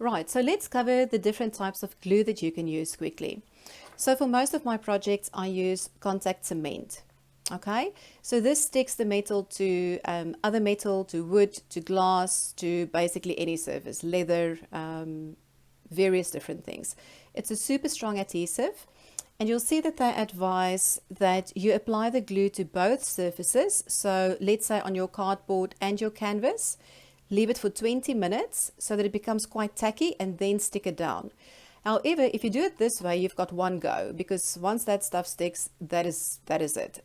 Right, so let's cover the different types of glue that you can use quickly. So for most of my projects, I use contact cement. Okay, so this sticks the metal to other metal, to wood, to glass, to basically any surface, leather, various different things. It's a super strong adhesive, and you'll see that they advise that you apply the glue to both surfaces. So let's say on your cardboard and your canvas, leave it for 20 minutes so that it becomes quite tacky, and then stick it down. However, if you do it this way, you've got one go, because once that stuff sticks, that is it.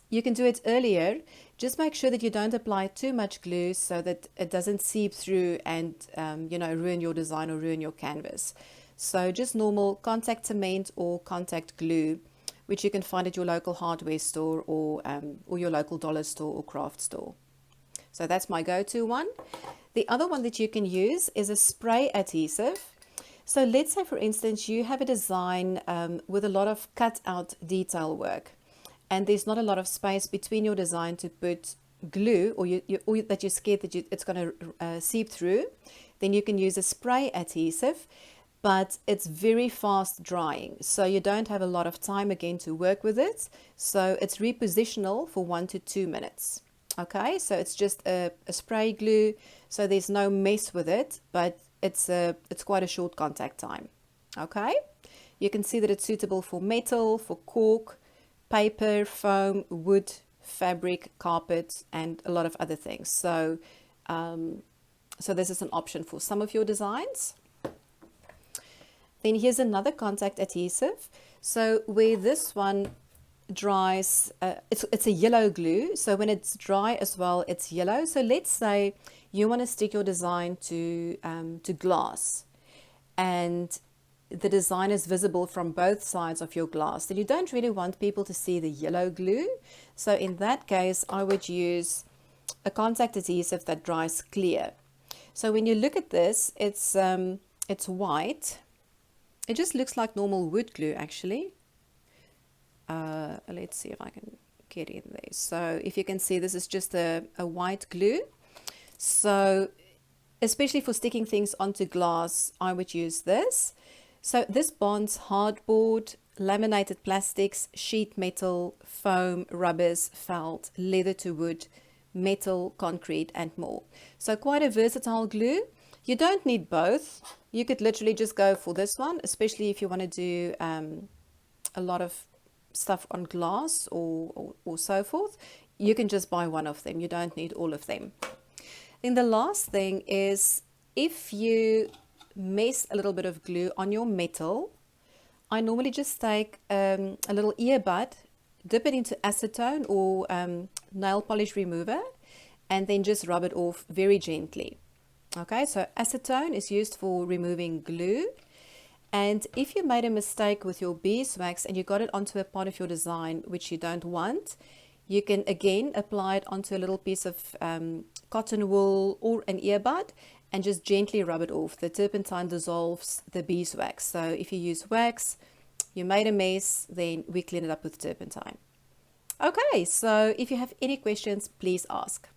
You can do it earlier. Just make sure that you don't apply too much glue so that it doesn't seep through and ruin your design or ruin your canvas. So just normal contact cement or contact glue, which you can find at your local hardware store or your local dollar store or craft store. So that's my go-to one. The other one that you can use is a spray adhesive. So let's say, for instance, you have a design with a lot of cut-out detail work, and there's not a lot of space between your design to put glue, or that you're scared that it's going to seep through. Then you can use a spray adhesive, but it's very fast drying, so you don't have a lot of time again to work with it. So it's repositional for 1 to 2 minutes. Okay, so it's just a spray glue, so there's no mess with it, but it's quite a short contact time. Okay, you can see that it's suitable for metal, for cork, paper, foam, wood, fabric, carpet, and a lot of other things. So this is an option for some of your designs. Then here's another contact adhesive. So where this one dries, it's a yellow glue, so when it's dry as well, it's yellow. So let's say you want to stick your design to glass, and the design is visible from both sides of your glass, then you don't really want people to see the yellow glue. So in that case, I would use a contact adhesive that dries clear. So when you look at this, it's white. It just looks like normal wood glue, actually. Let's see if I can get in there. So if you can see, this is just a white glue. So especially for sticking things onto glass, I would use this. So this bonds hardboard, laminated plastics, sheet metal, foam, rubbers, felt, leather to wood, metal, concrete, and more. So quite a versatile glue. You don't need both. You could literally just go for this one, especially if you want to do a lot of stuff on glass or so forth. You can just buy one of them. You don't need all of them. Then the last thing is, if you mess a little bit of glue on your metal, I normally just take a little earbud, dip it into acetone or nail polish remover, and then just rub it off very gently. Okay, so acetone is used for removing glue. And if you made a mistake with your beeswax and you got it onto a part of your design which you don't want, you can again apply it onto a little piece of cotton wool or an earbud and just gently rub it off. The turpentine dissolves the beeswax. So if you use wax, you made a mess, then we clean it up with turpentine. Okay, so if you have any questions, please ask.